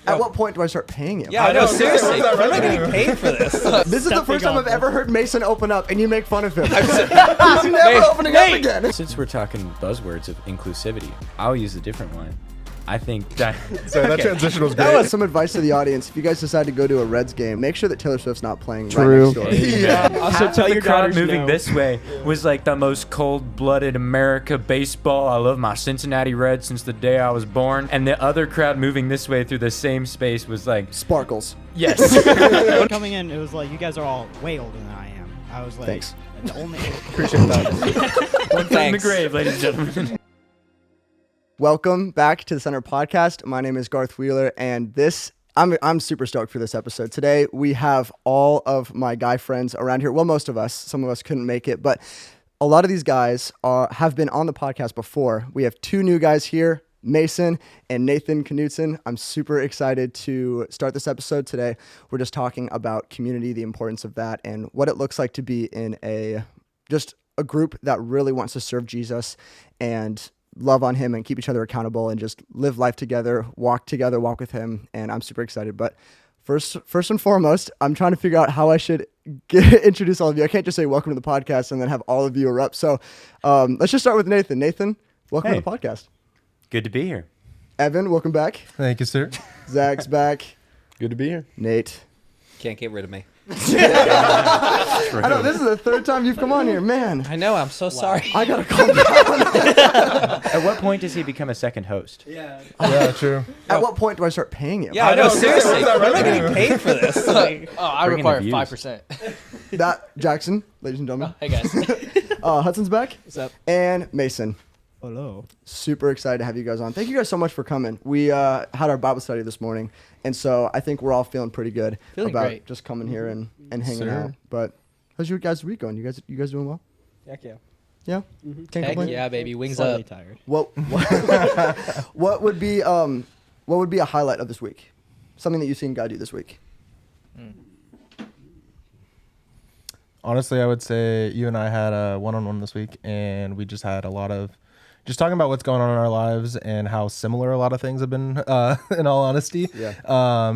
At what point do I start paying you? Yeah, I know, seriously. I'm not getting paid for this. This is the first time I've ever heard Mason open up and you make fun of him. He's never opening up again. Since we're talking buzzwords of inclusivity, I'll use a different one. I think that... That transition was great. That was some advice to the audience. If you guys decide to go to a Reds game, make sure that Taylor Swift's not playing right next door. Yeah. Also, tell your crowd daughters moving no. this way was like the most cold-blooded America baseball. I love my Cincinnati Reds since the day I was born. And the other crowd moving this way through the same space was like... Sparkles. Yes. Coming in, it was like, you guys are all way older than I am. I was like... Thanks. The only... Appreciate that. One from the grave, ladies and gentlemen. Welcome back to the Center Podcast. My name is Garth Wheeler, and I'm super stoked for this episode. Today, we have all of my guy friends around here. Well, most of us. Some of us couldn't make it, but a lot of these guys have been on the podcast before. We have two new guys here, Mason and Nathan Knutson. I'm super excited to start this episode today. We're just talking about community, the importance of that, and what it looks like to be in a group that really wants to serve Jesus and love on him and keep each other accountable and just live life together, walk with him. And I'm super excited. But first and foremost, I'm trying to figure out how I should introduce all of you. I can't just say welcome to the podcast and then have all of you erupt. So let's just start with Nathan. Nathan, welcome to the podcast. Good to be here. Evan, welcome back. Thank you, sir. Zach's back. Good to be here. Nate. Can't get rid of me. I know, this is the third time you've come on here, man. I know, I'm so sorry. I gotta calm down. At what point does he become a second host? Yeah. Yeah, true. At what point do I start paying you? Yeah, I know, seriously. I'm not getting paid for this. I Bring in require the views. 5%. That Jackson, ladies and gentlemen. Hey guys. Hudson's back. What's up? And Mason. Hello. Super excited to have you guys on. Thank you guys so much for coming. We had our Bible study this morning, and so I think we're all feeling pretty good Feeling about great. just coming here and hanging Sir. out. But how's your guys' week going? You guys doing well? Heck yeah. Yeah? Can't Heck complain? yeah, baby. Wings Slightly up. tired. What would be a highlight of this week? Something that you've seen God do this week? Honestly, I would say you and I had a one-on-one this week, and we just had a lot of just talking about what's going on in our lives and how similar a lot of things have been, in all honesty. Yeah.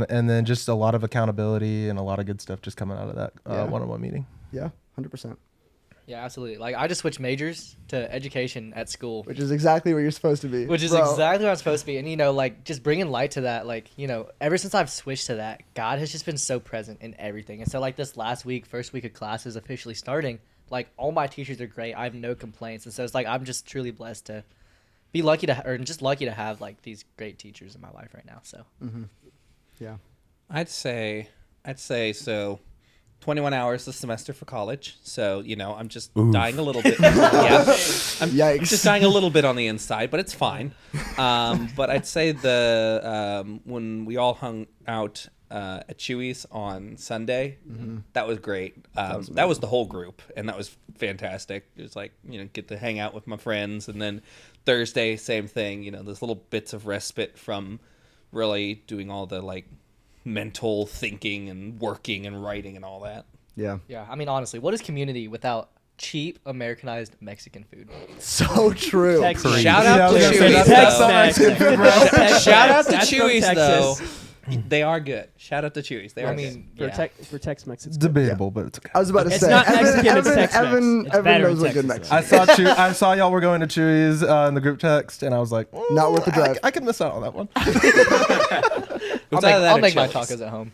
And then just a lot of accountability and a lot of good stuff just coming out of that one-on-one meeting. Yeah, 100%. Yeah, absolutely. Like, I just switched majors to education at school. Which is exactly where you're supposed to be. Which is Bro. exactly what I'm supposed to be. And, like, just bringing light to that, like, ever since I've switched to that, God has just been so present in everything. And so, like, this last week, first week of classes officially starting, like, all my teachers are great. I have no complaints. And so it's like I'm just truly blessed to be lucky to have, like, these great teachers in my life right now. So, Yeah. I'd say so. 21 hours this semester for college, so I'm just dying a little bit. Yeah, I'm Yikes. just dying a little bit on the inside, but it's fine. But I'd say when we all hung out at Chewy's on Sunday, that was great. That was the whole group, and that was fantastic. It was like get to hang out with my friends, and then Thursday, same thing. Those little bits of respite from really doing all the like mental thinking and working and writing and all that. Yeah. yeah, I mean, honestly, what is community without cheap, Americanized Mexican food? So true. Texas. Shout out to Chewy's, Tex-Mex. though. Shout out to That's from Chewy's, though. Texas. They are good. Shout out to Chewy's. They are I mean, good. yeah. For Tex-Mex, It's debatable, but it's okay. I was about to It's say. not Mexican, it's Tex-Mex. Evan It's better knows in what good Texas, Mexican. I saw y'all were going to Chewy's in the group text, and I was like, Not worth the drive. I could miss out on that one. I'll make my tacos at home.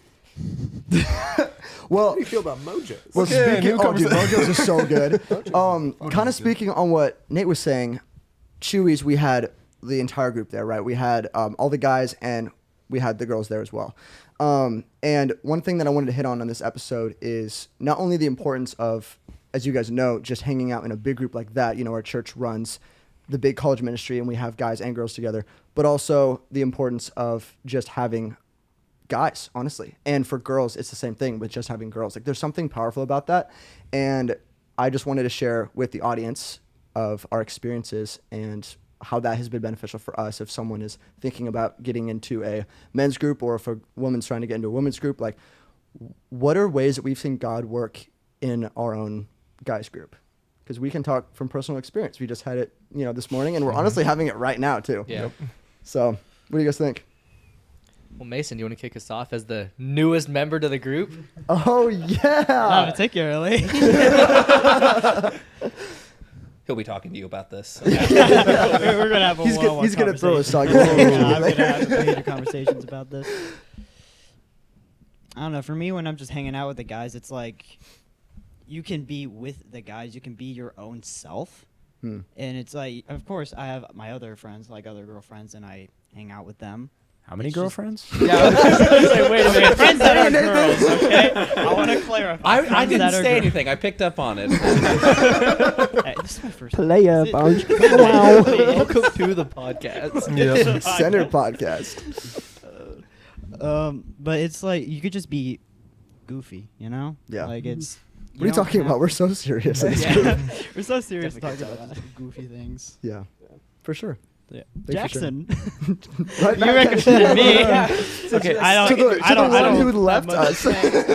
Well, How do you feel about Mojo's? Well, Okay, speaking, new dude, conversation. Mojo's is so good. Kind of speaking on what Nate was saying, Chewy's, we had the entire group there, right? We had all the guys and we had the girls there as well. And one thing that I wanted to hit on this episode is not only the importance of, as you guys know, just hanging out in a big group like that. Our church runs the big college ministry and we have guys and girls together, but also the importance of just having guys, honestly. And for girls, it's the same thing with just having girls. Like, there's something powerful about that. And I just wanted to share with the audience of our experiences and how that has been beneficial for us. If someone is thinking about getting into a men's group, or if a woman's trying to get into a women's group, like, what are ways that we've seen God work in our own guys group? Because we can talk from personal experience. We just had it, this morning, and we're honestly having it right now too. Yeah. So what do you guys think? Well, Mason, do you want to kick us off as the newest member to the group? Oh yeah. Particularly. He'll be talking to you about this. We're gonna have a He's one-on-one gonna throw a conversation. sock. Yeah, I'm gonna have major conversations about this. I don't know. For me, when I'm just hanging out with the guys, it's like you can be with the guys. You can be your own self. And it's like, of course, I have my other friends, like other girlfriends, and I hang out with them. How many girlfriends? Yeah, I was gonna say, wait a minute. Friends that are girls, okay? I want to clarify. I Friends didn't that are say girls. anything. I picked up on it. Hey, this is my first Player bunch. Welcome to the podcast. Yep. Center podcast. But it's like you could just be goofy, you know? Yeah. Like it's. What are you don't talking have- about? We're so serious. in this Yeah. group. We're so serious Definitely talking can't about just goofy things. Yeah, for sure. Yeah. Thanks for Jackson, Right you back. recommended me. Okay, I To don't. the, to I don't. the I one don't who left have much us. to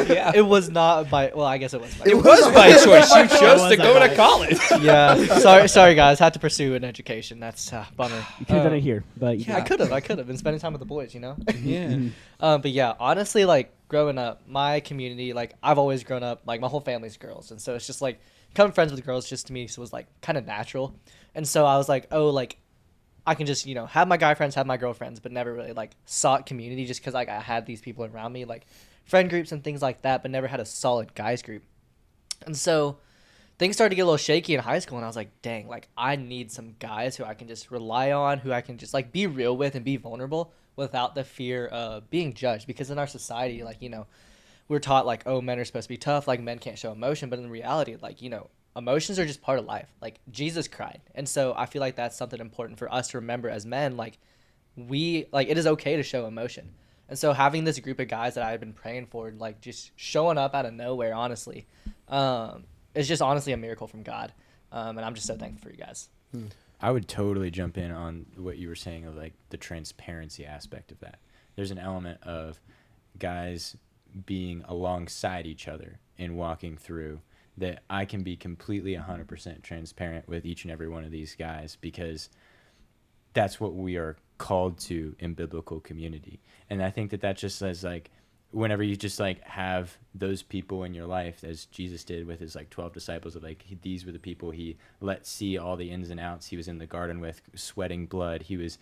say. Yeah. It was not by. Well, I guess it was by. It was by choice. You chose to was go by- to college. Yeah. Sorry, guys. Had to pursue an education. That's bummer. You could have done it here, but you Yeah, I didn't. could have been spending time with the boys, you know. Yeah. But yeah, honestly, like growing up, my community, like I've always grown up, like my whole family's girls, and so it's just like becoming friends with girls just to me was like kind of natural, and so I was like, oh, like I can just have my guy friends, have my girlfriends, but never really like sought community just because like I had these people around me, like friend groups and things like that, but never had a solid guys group, and so things started to get a little shaky in high school, and I was like, dang, like I need some guys who I can just rely on, who I can just like be real with and be vulnerable without the fear of being judged. Because in our society, like, we're taught like, oh, men are supposed to be tough, like men can't show emotion. But in reality, like, emotions are just part of life. Like Jesus cried. And so I feel like that's something important for us to remember as men. Like it is okay to show emotion. And so having this group of guys that I've been praying for, like just showing up out of nowhere, honestly, is just honestly a miracle from God. And I'm just so thankful for you guys. I would totally jump in on what you were saying of like the transparency aspect of that. There's an element of guys being alongside each other and walking through that I can be completely 100% transparent with each and every one of these guys because that's what we are called to in biblical community. And I think that just says like whenever you just like have those people in your life, as Jesus did with his like 12 disciples, of like these were the people he let see all the ins and outs. He was in the garden with, sweating blood. He was,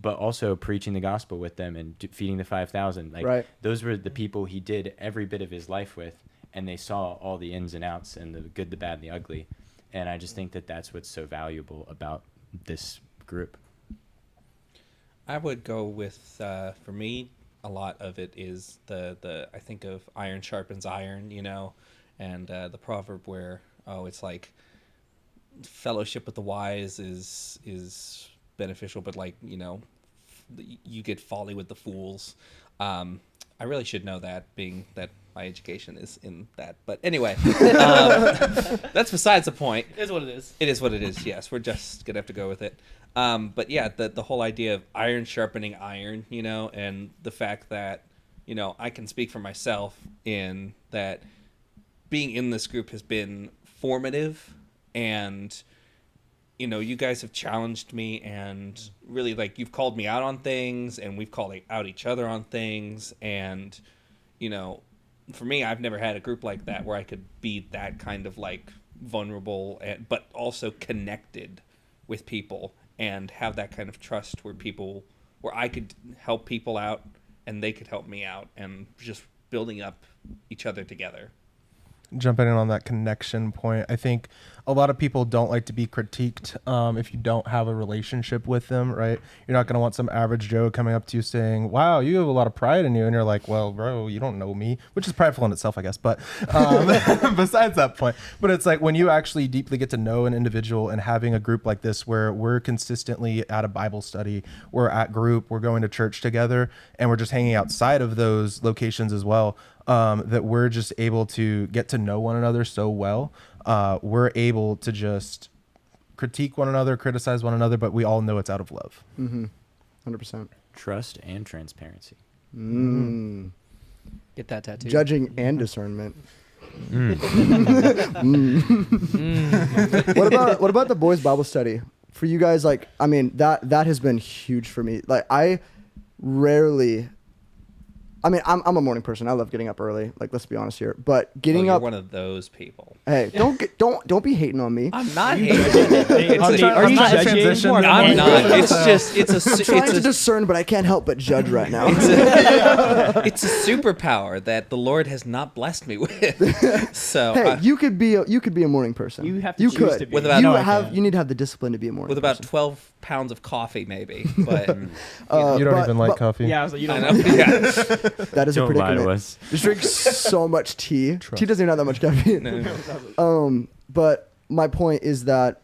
but also preaching the gospel with them and feeding the 5,000. Like Right. those were the people he did every bit of his life with, and they saw all the ins and outs and the good, the bad, and the ugly. And I just think that that's what's so valuable about this group. I would go with for me, a lot of it is the I think of iron sharpens iron, and the proverb where it's like fellowship with the wise is beneficial, but like you get folly with the fools. I really should know that, being that my education is in that. But anyway, that's besides the point. It is what it is. It is what it is. Yes, we're just gonna have to go with it. But yeah, the whole idea of iron sharpening iron, and the fact that I can speak for myself in that being in this group has been formative, and you guys have challenged me, and really like you've called me out on things, and we've called out each other on things, and for me, I've never had a group like that where I could be that kind of like vulnerable but also connected with people and have that kind of trust where I could help people out and they could help me out, and just building up each other together. Jumping in on that connection point, I think a lot of people don't like to be critiqued if you don't have a relationship with them, right? You're not going to want some average Joe coming up to you saying, wow, you have a lot of pride in you. And you're like, well, bro, you don't know me, which is prideful in itself, I guess. But besides that point, but it's like when you actually deeply get to know an individual, and having a group like this where we're consistently at a Bible study, we're at group, we're going to church together, and we're just hanging outside of those locations as well. That we're just able to get to know one another so well. We're able to just critique one another, criticize one another, but we all know it's out of love. 100%. Trust and transparency. Get that tattoo. Judging and discernment. Mm. What about the boys' Bible study for you guys? Like, I mean, that has been huge for me. Like, I rarely I mean, I'm a morning person. I love getting up early. Like, let's be honest here. But Oh, getting you're up, one of those people. hey, don't be hating on me. I'm not hating. Are you judging? transition. I'm not. It's just I'm trying to it's a discern, but I can't help but judge right now. it's a superpower that the Lord has not blessed me with. So Hey, you could be a morning person. You have to You choose could. to be. With about- you No, I have you need to have the discipline to be a morning with about person. 12 pounds of coffee, maybe. But You don't but- even like but- coffee. Yeah, I was like, you I don't know. Yeah. That is a Don't lie to predicament. us. Just drink so much tea. Tea doesn't even have that much caffeine. No. But my point is that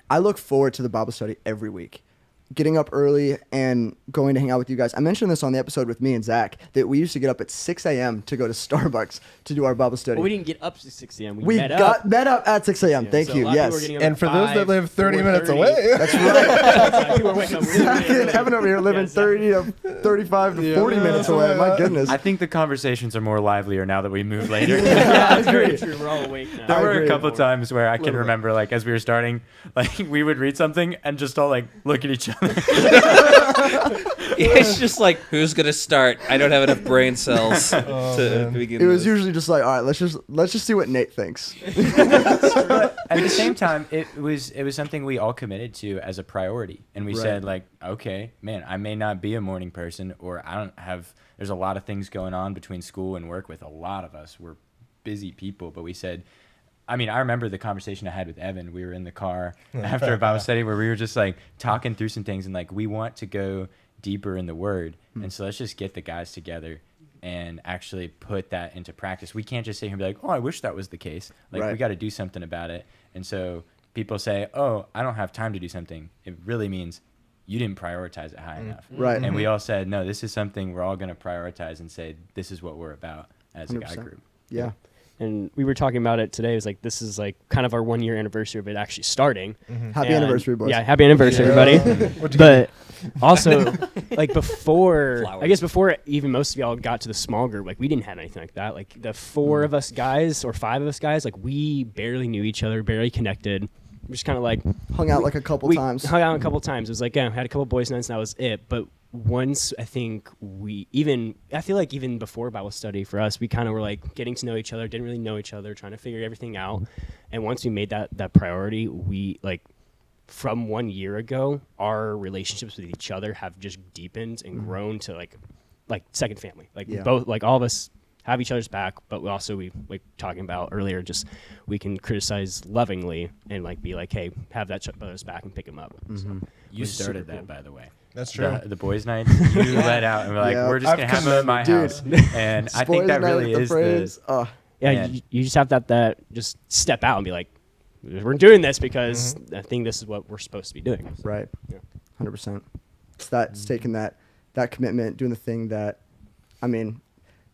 I look forward to the Bible study every week. Getting up early and going to hang out with you guys. I mentioned this on the episode with me and Zach that we used to get up at 6 a.m. to go to Starbucks to do our Bible study. Well, we didn't get up to 6 a.m. We met met up at 6 a.m. Thank So a you. lot of people were Yes. getting up And at for those that 5, live 30 minutes 4:30. away, That's right. People were waking up really Zach and early. Evan over here living Yeah, Zach. 30 to 35 to 40 minutes away. My goodness. I think the conversations are more livelier now that we move later. Yeah, that's very true. We're all awake now. There I were agree. a couple times where I can Literally. remember, like, as we were starting, like, we would read something and just all, like, look at each other. It's just like, who's gonna start? I don't have enough brain cells to man. begin. It was this. usually just like, all right, let's just see what Nate thinks. But at the same time, it was something we all committed to as a priority, and we Right. said, like, okay, man, I may not be a morning person, or I don't have. There's a lot of things going on between school and work with a lot of us. We're busy people, but we said. I mean, I remember the conversation I had with Evan. We were in the car after a Bible study where we were just like talking through some things, and like we want to go deeper in the Word, and so let's just get the guys together and actually put that into practice. We can't just sit here and be like, "Oh, I wish that was the case." Like Right. we got to do something about it. And so people say, "Oh, I don't have time to do something." It really means you didn't prioritize it high enough. Right. And we all said, "No, this is something we're all going to prioritize and say this is what we're about as a guy 100%. group." Yeah. And we were talking about it today. It was like, this is like kind of our 1 year anniversary of it actually starting. Happy And- anniversary, boys. Yeah, happy anniversary, everybody. What'd you But also, like before, Flowers. I guess before even most of y'all got to the small group, like we didn't have anything like that. Like the 4 of us guys or 5 of us guys, like we barely knew each other, barely connected. We're just kind of like Hung out like a couple we times. hung out a couple times. It was like, yeah, had a couple boys' nights, and that was it. But once I think I feel like even before Bible study for us, we kind of were like getting to know each other, didn't really know each other, trying to figure everything out. And once we made that priority, we like from 1 year ago, our relationships with each other have just deepened and grown to like second family. Like Yeah. both, like all of us have each other's back, but we also we like talking about earlier, just we can criticize lovingly and like be like, hey, have that brother's back and pick him up. So, You was started super that, by the way. That's true. The boys' nights, you let out, and we're like, Yeah. we're just I've going to have them at my house. And I think Boys' that night really at the is Braves. yeah, Man. you just have that just step out and be like, we're doing this because I think this is what we're supposed to be doing. right. Yeah. 100%. It's taking that commitment, doing the thing that, I mean,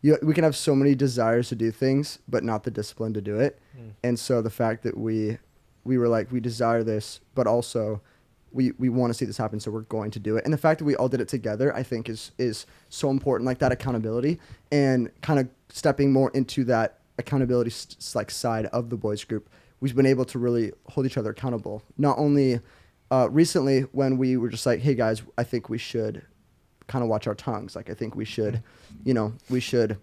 we can have so many desires to do things, but not the discipline to do it. And so the fact that we were like, we desire this, but also we want to see this happen, so we're going to do it. And the fact that we all did it together, I think is so important, like that accountability and kind of stepping more into that accountability like side of the boys group. We've been able to really hold each other accountable. Not only recently when we were just like, hey guys, I think we should kind of watch our tongues. Like I think we should, we should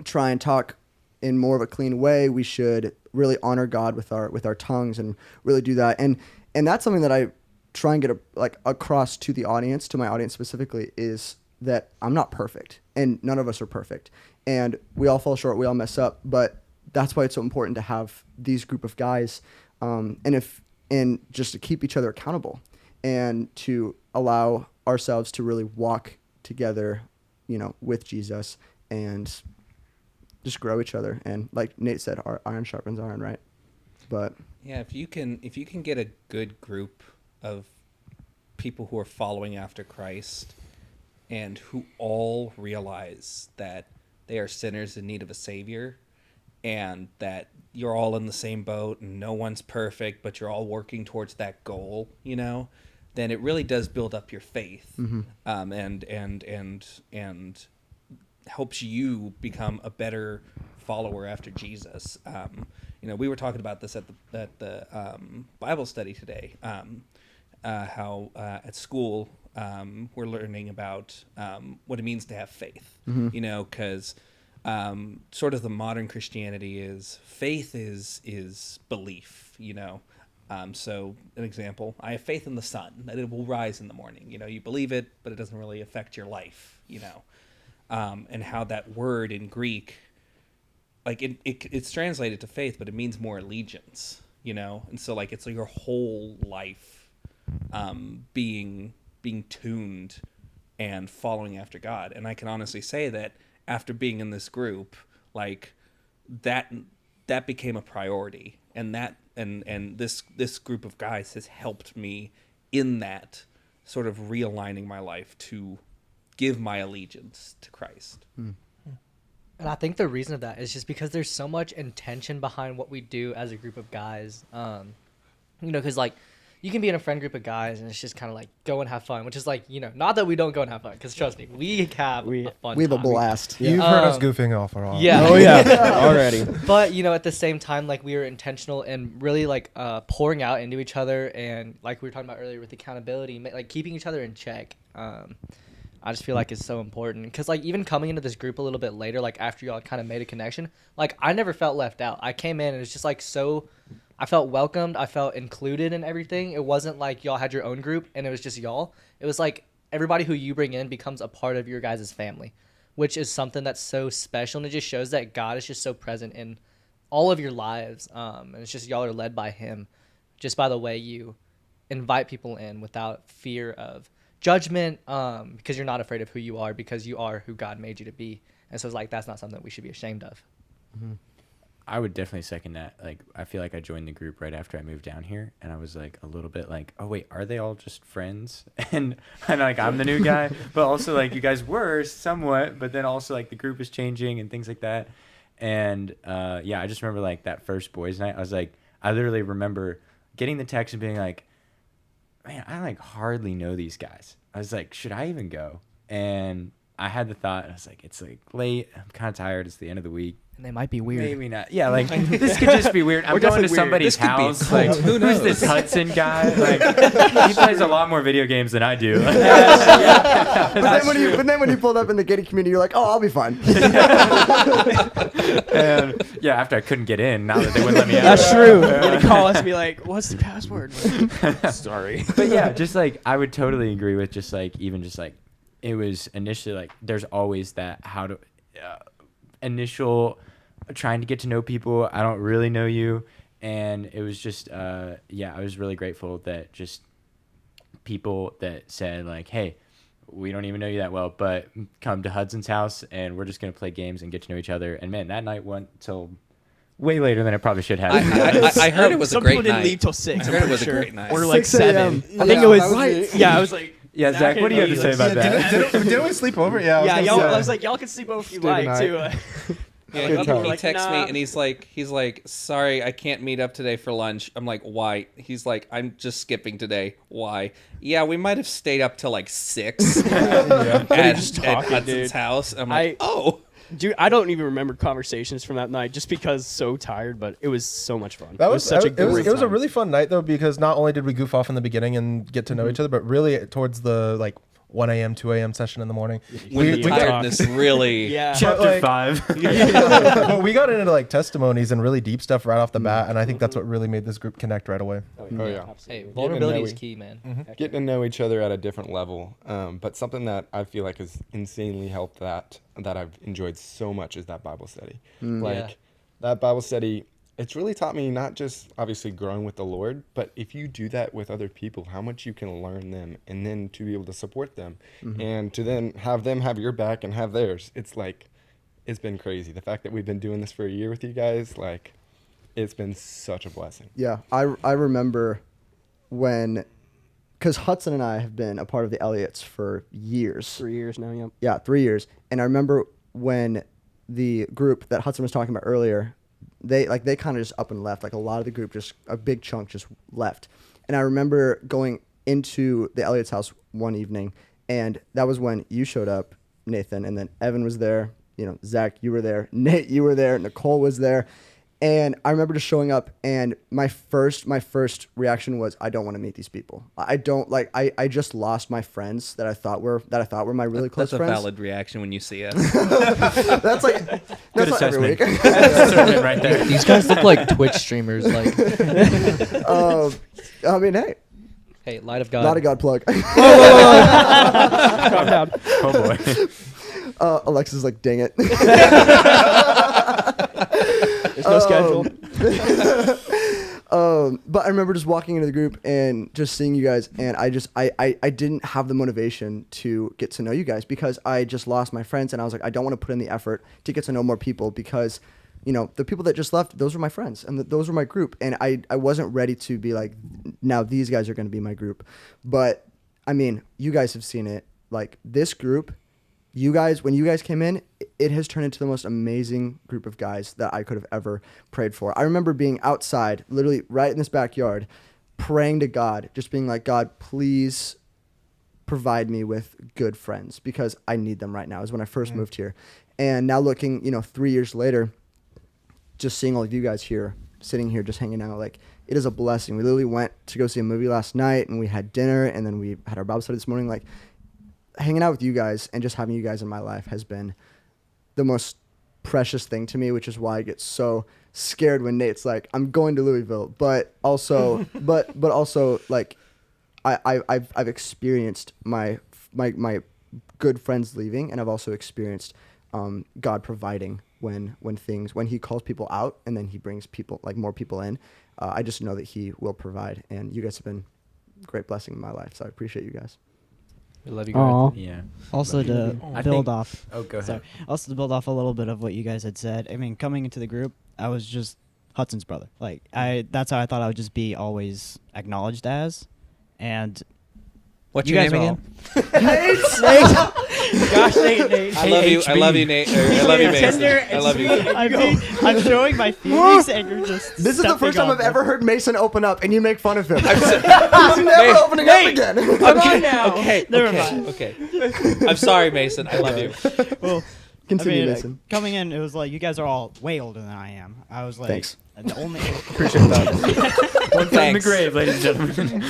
try and talk in more of a clean way. We should really honor God with our tongues and really do that. And that's something that I try and get across to the audience, to my audience specifically, is that I'm not perfect and none of us are perfect. And we all fall short, we all mess up, but that's why it's so important to have these group of guys and just to keep each other accountable and to allow ourselves to really walk together, with Jesus and just grow each other. And like Nate said, our iron sharpens iron, right? But Yeah, if you can get a good group of people who are following after Christ and who all realize that they are sinners in need of a savior and that you're all in the same boat and no one's perfect, but you're all working towards that goal, then it really does build up your faith, and helps you become a better follower after Jesus. We were talking about this at the Bible study today. How at school we're learning about what it means to have faith. Because sort of the modern Christianity is faith is belief. So an example, I have faith in the sun that it will rise in the morning. You believe it, but it doesn't really affect your life. And how that word in Greek, like it's translated to faith, but it means more allegiance. And so like it's like your whole life being tuned and following after God. And I can honestly say that after being in this group, like that became a priority, and this group of guys has helped me in that sort of realigning my life to give my allegiance to Christ. And I think the reason of that is just because there's so much intention behind what we do as a group of guys. Because like you can be in a friend group of guys and it's just kind of like go and have fun, which is like, not that we don't go and have fun, because trust me, we have a fun We have a time. blast. You've heard us goofing off our off. Yeah. Oh yeah, already. But at the same time, like we were intentional and really like pouring out into each other, and like we were talking about earlier with accountability, like keeping each other in check. I just feel like it's so important, because like even coming into this group a little bit later, like after y'all kind of made a connection, like I never felt left out. I came in and it's just like I felt welcomed. I felt included in everything. It wasn't like y'all had your own group and it was just y'all. It was like everybody who you bring in becomes a part of your guys' family, which is something that's so special, and it just shows that God is just so present in all of your lives. And it's just y'all are led by Him, just by the way you invite people in without fear of judgment, because you're not afraid of who you are, because you are who God made you to be. And so it's like that's not something that we should be ashamed of. I would definitely second that. Like, I feel like I joined the group right after I moved down here, and I was like a little bit like, oh wait, are they all just friends? And like I'm the new guy, but also like you guys were somewhat, but then also like the group is changing and things like that. And I just remember like that first boys' night. I literally remember getting the text and being like, man, I like hardly know these guys. I was like, should I even go? And I had the thought, I was like, it's like late, I'm kind of tired, it's the end of the week. And they might be weird. Maybe not. Yeah, like this could just be weird. I'm going to somebody's house. Like, who's this Hudson guy? Like, he plays a lot more video games than I do. But then when you pulled up in the gated community, you're like, oh, I'll be fine. And after I couldn't get in, now that they wouldn't let me out. That's true. You're gonna call us and be like, "What's the password?" Sorry. But yeah, just like I would totally agree with just like even just like it was initially like there's always that initial trying to get to know people. I don't really know you, and it was just I was really grateful that just people that said like, hey, we don't even know you that well, but come to Hudson's house and we're just gonna play games and get to know each other. And man, that night went till way later than it probably should have. I heard it was a Some great people didn't night. leave till 6. I heard I'm it was a sure. great night. Or like 6 a.m. 7. I think it was. Right. Yeah, I was like. Yeah, Zach, what do you have to say about that? Didn't we sleep over? Yeah. Yeah, y'all. Say. I was like, y'all can sleep over if you Stay the like night. too. Yeah, Good time. he texts me Nah. and he's like, sorry, I can't meet up today for lunch. I'm like, why? He's like, I'm just skipping today. Why? Yeah, we might have stayed up till like 6 at talking, Hudson's dude. house. I'm like, oh. Dude, I don't even remember conversations from that night just because so tired, but it was so much fun. That was such a it was great it was a time. really fun night though, because not only did we goof off in the beginning and get to know each other, but really towards the like 1 a.m., 2 a.m. session in the morning. When the got- tiredness really. Yeah. Chapter like- 5. But we got into like testimonies and really deep stuff right off the bat, and I think that's what really made this group connect right away. Oh yeah. Hey, Getting vulnerability to is know key, man. Getting to know each other at a different level. But something that I feel like has insanely helped that I've enjoyed so much is that Bible study. Yeah. That Bible study, it's really taught me not just obviously growing with the Lord, but if you do that with other people, how much you can learn them, and then to be able to support them and to then have them have your back and have theirs. It's like, it's been crazy. The fact that we've been doing this for a year with you guys, like, it's been such a blessing. Yeah, I remember when, because Hudson and I have been a part of the Elliots for years. 3 years now, yep. Yeah, 3 years. And I remember when the group that Hudson was talking about earlier, they kind of just up and left. Like a lot of the group, just a big chunk just left. And I remember going into the Elliott's house one evening, and that was when you showed up, Nathan, and then Evan was there. Zach, you were there. Nate, you were there. Nicole was there. And I remember just showing up, and my first reaction was, I don't want to meet these people. I don't like. I just lost my friends that I thought were my really close That's a friends. valid reaction when you see us. That's like Good that's not every assessment. week. That's assessment right there. These guys look like Twitch streamers. Like, I mean, hey, hey, light of God. not a God plug. Calm down. Oh boy. Alexa's like, dang it. There's no schedule. But I remember just walking into the group and just seeing you guys, and I didn't have the motivation to get to know you guys because I just lost my friends, and I was like, I don't want to put in the effort to get to know more people because, you know, the people that just left, those were my friends, and those were my group, and I wasn't ready to be like, now these guys are going to be my group. But I mean, you guys have seen it, like this group. You guys, when you guys came in, it has turned into the most amazing group of guys that I could have ever prayed for. I remember being outside, literally right in this backyard, praying to God, just being like, God, please provide me with good friends because I need them right now, is when I first moved here. And now looking, 3 years later, just seeing all of you guys here, sitting here, just hanging out, like, it is a blessing. We literally went to go see a movie last night, and we had dinner, and then we had our Bible study this morning, like, hanging out with you guys and just having you guys in my life has been the most precious thing to me, which is why I get so scared when Nate's like, I'm going to Louisville, but also, but also like I've experienced my good friends leaving, and I've also experienced God providing when he calls people out and then he brings people, like more people in. I just know that he will provide, and you guys have been a great blessing in my life. So I appreciate you guys. We love you Aw. guys. Yeah. Also to I build think- off. Oh, go ahead. Also to build off a little bit of what you guys had said. I mean, coming into the group, I was just Hudson's brother. Like that's how I thought I would just be always acknowledged as. And What's you your guys name are again? Gosh, Nate. I love you. I love you, Nate. I love you, Mason. I love you. I'm showing my feelings, and you're just. This is the first time I've ever heard Mason open up, and you make fun of him. I'm He's never opening up again. Okay. I'm sorry, Mason. I love you. Well, Continue, I mean, Mason. coming in, it was like you guys are all way older than I am. I was like, Thanks. the only. Appreciate that. One foot in the Thanks. grave, ladies and gentlemen.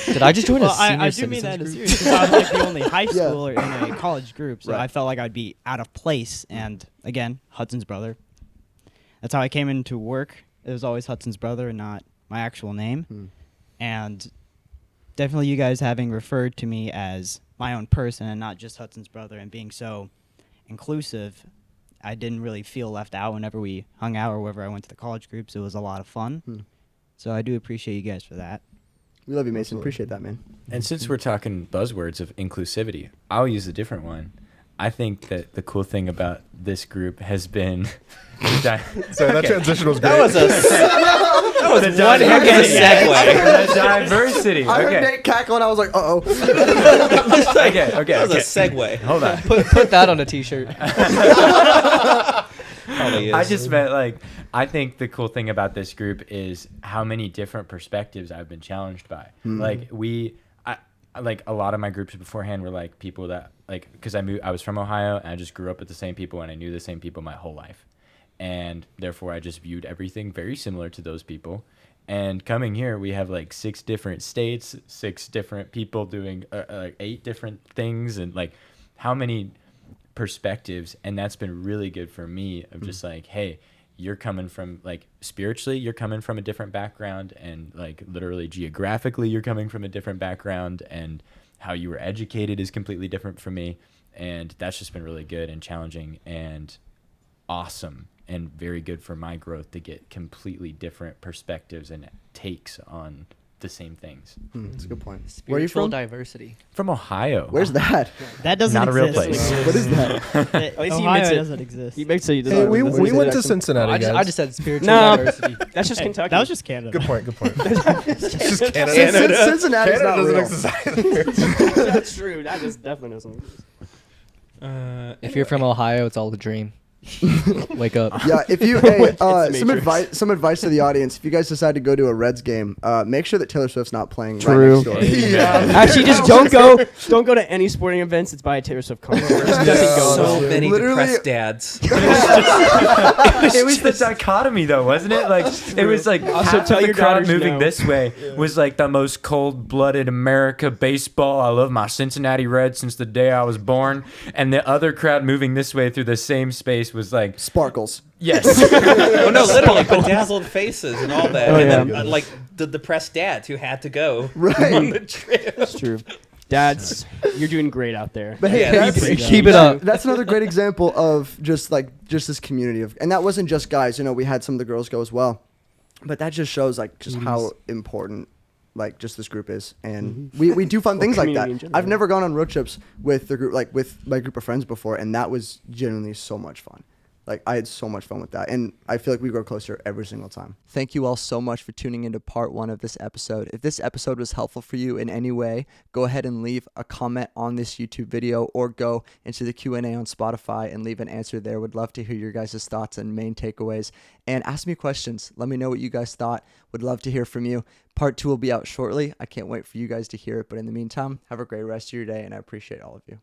Did I just join Well, a senior I do mean that in a citizens serious. I was like the only high Yeah. schooler in a college group, so Right. I felt like I'd be out of place. And again, Hudson's brother. That's how I came into work. It was always Hudson's brother and not my actual name. And definitely you guys having referred to me as my own person and not just Hudson's brother, and being so inclusive, I didn't really feel left out whenever we hung out or whenever I went to the college groups. It was a lot of fun. So I do appreciate you guys for that. We love you, Mason. Appreciate that, man. And since we're talking buzzwords of inclusivity, I'll use a different one. I think that the cool thing about this group has been. So that transition was great. That was one heck of a segue. The diversity. I heard Okay. Nate cackle, and I was like, uh-oh. Okay. That was a segue. Hold on. Put that on a t-shirt. Probably is. I just meant I think the cool thing about this group is how many different perspectives I've been challenged by. Like like a lot of my groups beforehand were like people that because I was from Ohio and I just grew up with the same people and I knew the same people my whole life, and therefore I just viewed everything very similar to those people. And coming here, we have like 6 different states, 6 different people doing 8 different things, and like how many perspectives. And that's been really good for me of just like, hey, you're coming from like spiritually, you're coming from a different background, and like literally geographically, you're coming from a different background, and how you were educated is completely different from me. And that's just been really good and challenging and awesome and very good for my growth to get completely different perspectives and takes on the same things. That's a good point. Spiritual Where are you from? diversity. From Ohio. Where's that? That doesn't Not a exist. real place. What is that? At least he Ohio admits it. doesn't exist. He makes it. He Hey, doesn't. we Doesn't went to exist. Cincinnati, I guys. just said spiritual No. diversity. That's just Kentucky. That was just Canada. Good point. Cincinnati's Canada not doesn't real. exist either. That's true. That is definitely doesn't. If you're from Ohio, it's all a dream. Wake up. Yeah, if you some advice to the audience. If you guys decide to go to a Reds game, make sure that Taylor Swift's not playing right next door. Actually, just don't go to any sporting events. It's by a Taylor Swift concert. It just doesn't go So well. many Literally- depressed dads. It was the dichotomy, though, wasn't it? Like it was like Also, half tell of the your crowd daughters moving no. this way was like the most cold-blooded America baseball. I love my Cincinnati Reds since the day I was born, and the other crowd moving this way through the same space was like, Sparkles. yes, Oh no, literally bedazzled faces and all that, Oh, and yeah. then like the depressed dads who had to go Right. on the trip. It's true. Dads, you're doing great out there. But hey, Yeah, keep it up. That's another great example of just this community of, and that wasn't just guys. You know, we had some of the girls go as well, but that just shows like just how important like just this group is, and we do fun things like that. community in general. I've never gone on road trips with the group, like with my group of friends before, and that was genuinely so much fun. Like, I had so much fun with that, and I feel like we grow closer every single time. Thank you all so much for tuning into part 1 of this episode. If this episode was helpful for you in any way, go ahead and leave a comment on this YouTube video or go into the Q&A on Spotify and leave an answer there. Would love to hear your guys' thoughts and main takeaways, and ask me questions. Let me know what you guys thought. Would love to hear from you. Part 2 will be out shortly. I can't wait for you guys to hear it, but in the meantime, have a great rest of your day, and I appreciate all of you.